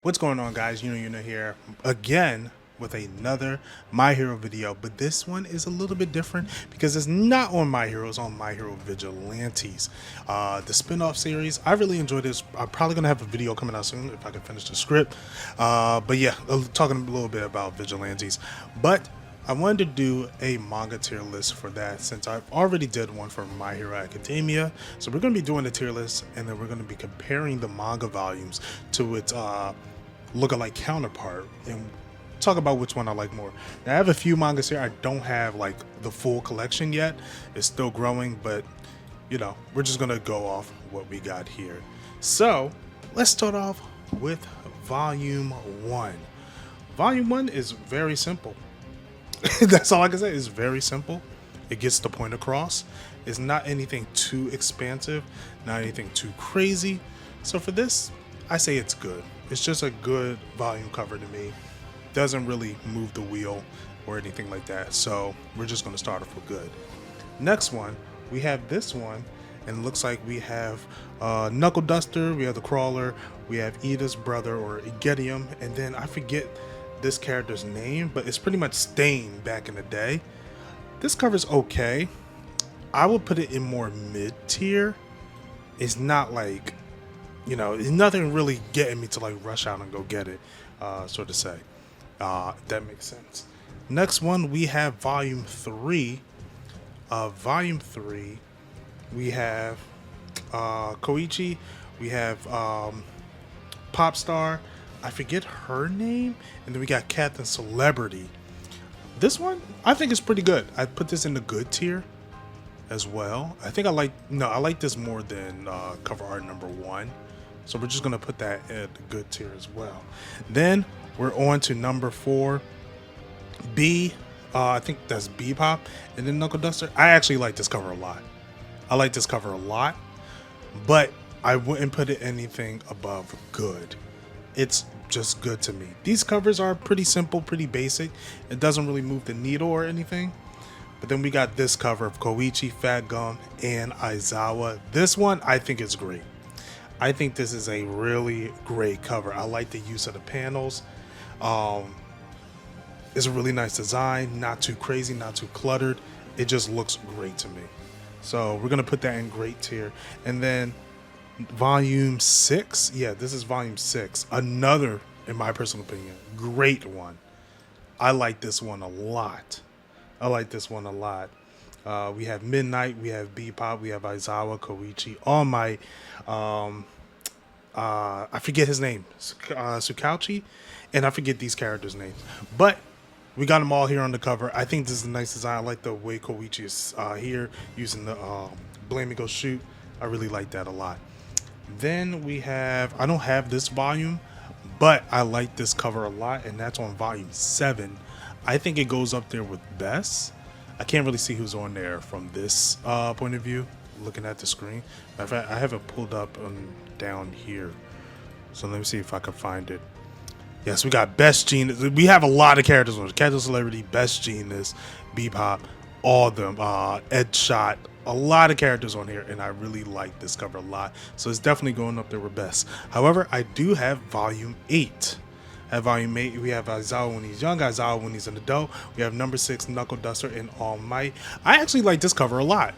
What's going on, guys? You know here again with another My Hero video, but this one is a little bit different because it's not on My Hero, it's on My Hero Vigilantes, the spin-off series. I really enjoyed this. I'm probably gonna have a video coming out soon if I can finish the script. But yeah, talking a little bit about Vigilantes, but I wanted to do a manga tier list for that since I've already did one for My Hero Academia. So we're going to be doing the tier list, and then we're going to be comparing the manga volumes to its lookalike counterpart and talk about which one I like more. Now, I have a few mangas here. I don't have like the full collection yet. It's still growing, but we're just going to go off what we got here. So let's start off with volume 1. Volume 1 is very simple. That's all I can say. It's very simple. It gets the point across. It's not anything too expansive, not anything too crazy. So for this, I say it's good. It's just a good volume cover to me. Doesn't really move the wheel or anything like that. So we're just going to start off with good. Next one, we have this one, and it looks like we have Knuckle Duster, we have the Crawler, we have Ida's brother or Igedium, and then I forget this character's name, but it's pretty much Stain back in the day. This cover's okay. I would put it in more mid tier. It's not like, it's nothing really getting me to like rush out and go get it, sort of say. If that makes sense. Next one, we have volume 3. Volume 3, we have Koichi, we have Popstar, I forget her name, and then we got Captain Celebrity. This one, I think is pretty good. I put this in the good tier as well. I think I like this more than cover art number 1. So we're just gonna put that at the good tier as well. Then we're on to number 4, B. I think that's Bebop, and then Knuckle Duster. I actually like this cover a lot. I like this cover a lot, but I wouldn't put it anything above good. It's just good to me. These covers are pretty simple, pretty basic. It doesn't really move the needle or anything. But then we got this cover of Koichi, Fat Gum, and Aizawa. This one I think is great. I think this is a really great cover. I like the use of the panels. It's a really nice design, not too crazy, not too cluttered. It just looks great to me. So we're gonna put that in great tier. And then volume 6, yeah, this is volume 6. Another, in my personal opinion, great one. I like this one a lot. We have Midnight, we have Bebop, we have Aizawa, Koichi, All Might, I forget his name, Tsukauchi, and I forget these characters' names. But we got them all here on the cover. I think this is a nice design. I like the way Koichi is here using the Blame and Go Shoot. I really like that a lot. Then we have, I don't have this volume, but I like this cover a lot, and that's on volume 7. I think it goes up there with Best. I can't really see who's on there from this point of view, looking at the screen. Matter of fact, I have it pulled up down here. So let me see if I can find it. Yes, we got Best Genius. We have a lot of characters on it. Captain Celebrity, Best Genius, Bebop, all of them. Ed Shot. A lot of characters on here, and I really like this cover a lot. So it's definitely going up there with Best. However, I do have volume 8. At volume 8, we have Aizawa when he's young, Aizawa when he's an adult. We have number 6, Knuckle Duster, and All Might. I actually like this cover a lot.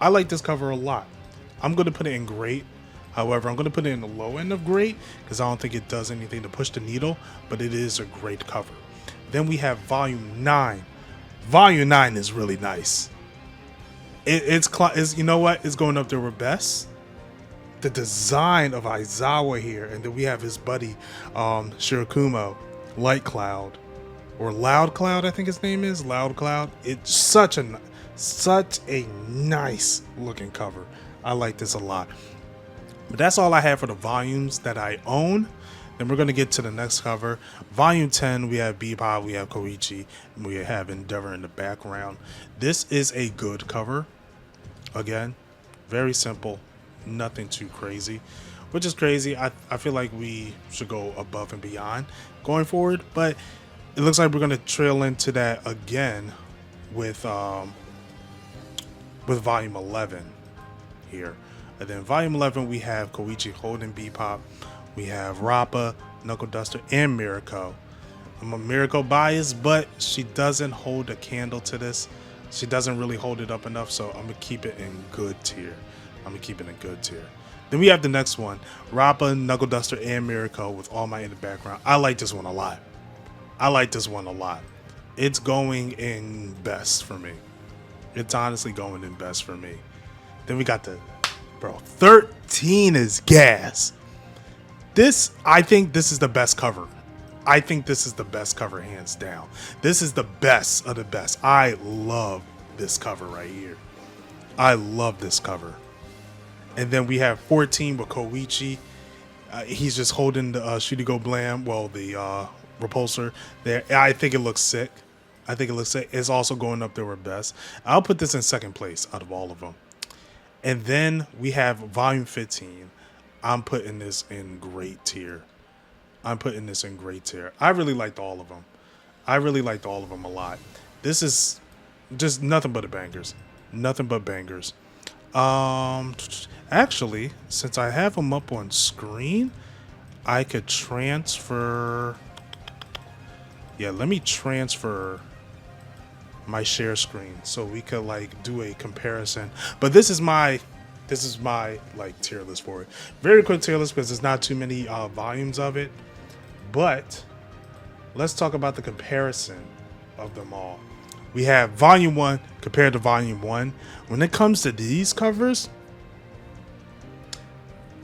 I'm going to put it in great. However, I'm going to put it in the low end of great because I don't think it does anything to push the needle, but it is a great cover. Then we have volume 9. Volume 9 is really nice. It's you know what? It's going up there with Best. The design of Aizawa here, and then we have his buddy Shirakumo, Light Cloud, or Loud Cloud, I think his name is Loud Cloud. It's such a nice looking cover. I like this a lot. But that's all I have for the volumes that I own. Then we're going to get to the next cover. Volume 10, we have Bebop, we have Koichi, and we have Endeavor in the background. This is a good cover. Again, very simple, nothing too crazy. Which is crazy. I feel like we should go above and beyond going forward. But it looks like we're going to trail into that again with volume 11 here. And then volume 11, we have Koichi holding Bebop. We have Rappa, Knuckle Duster, and Mirako. I'm a Mirako bias, but she doesn't hold a candle to this. She doesn't really hold it up enough, so I'm gonna keep it in good tier. I'm gonna keep it in good tier. Then we have the next one, Rappa, Knuckle Duster, and Mirako with All Might in the background. I like this one a lot. I like this one a lot. It's going in best for me. It's honestly going in best for me. Then we got the, bro, 13 is gas. This, I think this is the best cover. I think this is the best cover, hands down. This is the best of the best. I love this cover right here. I love this cover. And then we have 14 with Koichi. He's just holding the Shurigo Blam, well, the repulsor there. I think it looks sick. I think it looks sick. It's also going up there with best. I'll put this in second place out of all of them. And then we have volume 15. I'm putting this in great tier. I'm putting this in great tier. I really liked all of them. I really liked all of them a lot. This is just nothing but bangers. Nothing but bangers. Actually, since I have them up on screen, I could transfer. Yeah, let me transfer my share screen so we could like do a comparison. But this is my like tier list for it. Very quick tier list because there's not too many volumes of it. But let's talk about the comparison of them all. We have volume 1 compared to volume 1. When it comes to these covers,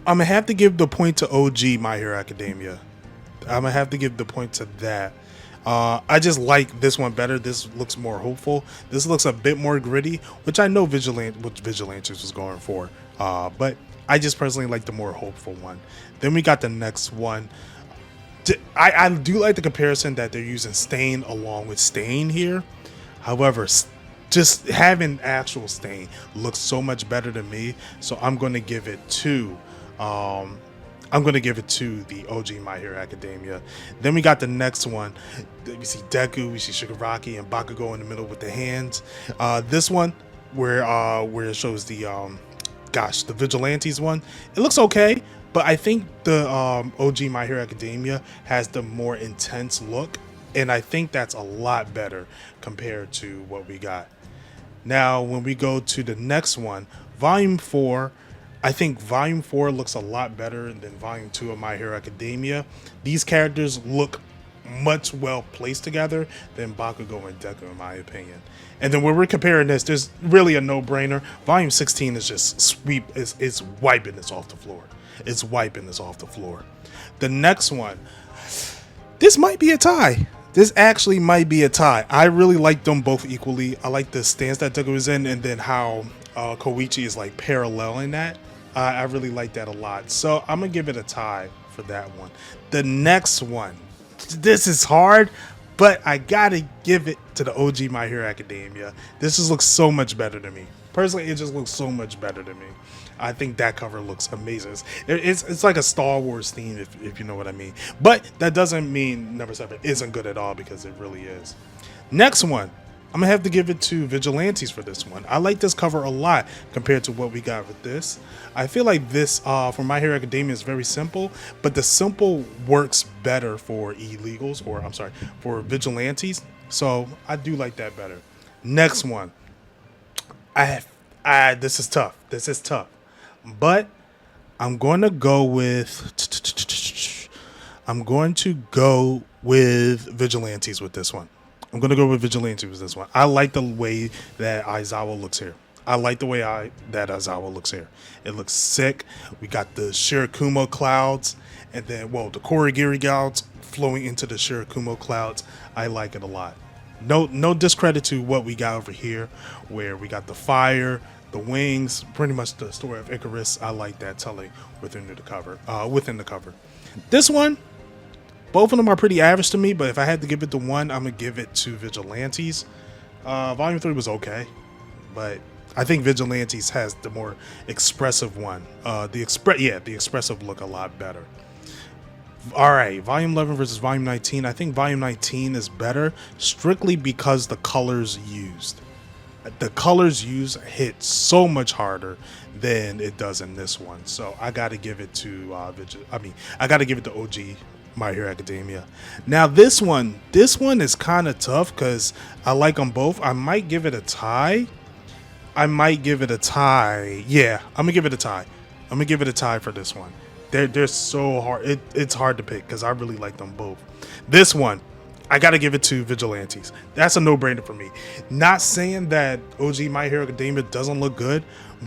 I'm gonna have to give the point to OG My Hero Academia. I'm gonna have to give the point to that. I just like this one better. This looks more hopeful. This looks a bit more gritty, which I know Vigilantes was going for. But I just personally like the more hopeful one. Then we got the next one. I do like the comparison that they're using Stain along with Stain here. However, just having actual Stain looks so much better to me. So I'm going to give it to the OG My Hero Academia. Then we got the next one. We see Deku, we see Shigaraki, and Bakugo in the middle with the hands. This one, where it shows the the Vigilantes one, it looks okay, but I think the OG My Hero Academia has the more intense look, and I think that's a lot better compared to what we got. Now, when we go to the next one, Volume 4, I think Volume 4 looks a lot better than Volume 2 of My Hero Academia. These characters look much well placed together than Bakugo and Deku, in my opinion. And then when we're comparing this, there's really a no-brainer. Volume 16 is just it's wiping this off the floor. It's wiping this off the floor. The next one, this might be a tie. This actually might be a tie. I really like them both equally. I like the stance that Deku is in, and then how Koichi is like paralleling that. I really like that a lot. So I'm gonna give it a tie for that one. The next one, this is hard, but I gotta give it to the OG My Hero Academia. This just looks so much better to me. Personally, it just looks so much better to me. I think that cover looks amazing. It's like a Star Wars theme, if you know what I mean. But that doesn't mean Number 7 isn't good at all, because it really is. Next one, I'm gonna have to give it to Vigilantes for this one. I like this cover a lot compared to what we got with this. I feel like this for My Hero Academia is very simple, but the simple works better for illegals, or I'm sorry, for Vigilantes. So I do like that better. Next one, this is tough. This is tough, but I'm going to go with Vigilantes with this one. I'm going to go with Vigilantes with this one. I like the way that Aizawa looks here. I like the way that Aizawa looks here. It looks sick. We got the Shirakumo clouds, and then, well, the Korigiri clouds flowing into the Shirakumo clouds. I like it a lot. No discredit to what we got over here, where we got the fire, the wings, pretty much the story of Icarus. I like that telling within the cover. This one, both of them are pretty average to me, but if I had to give it to one, I'm gonna give it to Vigilantes. Volume 3 was okay, but I think Vigilantes has the more expressive one. The expressive look a lot better. All right, Volume 11 versus Volume 19. I think Volume 19 is better strictly because the colors used. The colors used hit so much harder than it does in this one. So I got to give it to I got to give it to OG My Hero Academia. Now this one is kind of tough because I like them both. I might give it a tie. Yeah, I'm gonna give it a tie. I'm gonna give it a tie for this one. They're so hard. It's hard to pick because I really like them both. This one, I gotta give it to Vigilantes. That's a no-brainer for me. Not saying that OG My Hero Academia doesn't look good,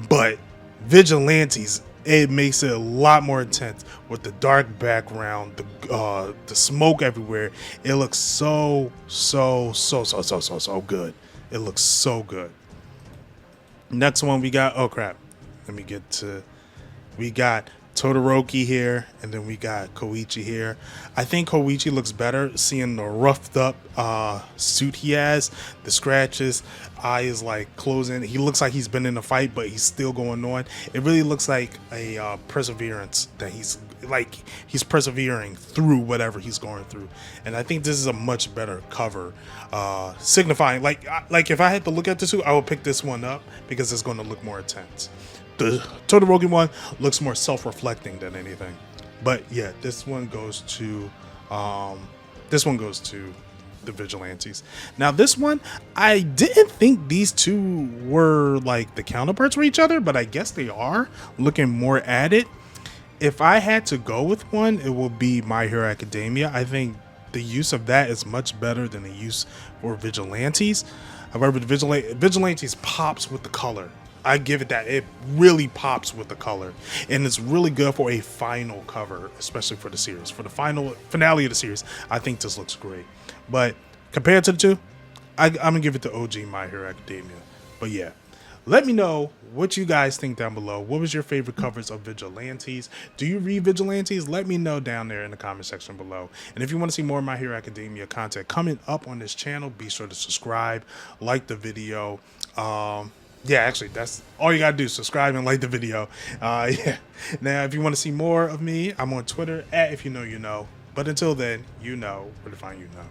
but Vigilantes, it makes it a lot more intense with the dark background, the smoke everywhere. It looks so good. It looks so good. Next one we got, oh crap. Let me get to, we got Todoroki here, and then we got Koichi here. I think Koichi looks better, seeing the roughed up suit he has, the scratches, eye is like closing. He looks like he's been in a fight, but he's still going on. It really looks like a perseverance that he's persevering through whatever he's going through. And I think this is a much better cover, signifying like if I had to look at the two, I would pick this one up because it's going to look more intense. The Todoroki one looks more self-reflecting than anything, but yeah, this one goes to the Vigilantes. Now this one, I didn't think these two were like the counterparts for each other, but I guess they are. Looking more at it, if I had to go with one, it will be My Hero Academia. I think the use of that is much better than the use for Vigilantes. However, the Vigilantes pops with the color. I give it that. It really pops with the color, and it's really good for a final cover, especially for the series. For the finale of the series, I think this looks great. But compared to the two, I'm gonna give it to OG My Hero Academia. But yeah, let me know what you guys think down below. What was your favorite covers of Vigilantes? Do you read Vigilantes? Let me know down there in the comment section below. And if you want to see more My Hero Academia content coming up on this channel, be sure to subscribe, like the video. Yeah, actually, that's all you gotta do. Subscribe and like the video. Yeah. Now, if you want to see more of me, I'm on Twitter @IfYouKnowYouKnow. But until then, you know where to find you know.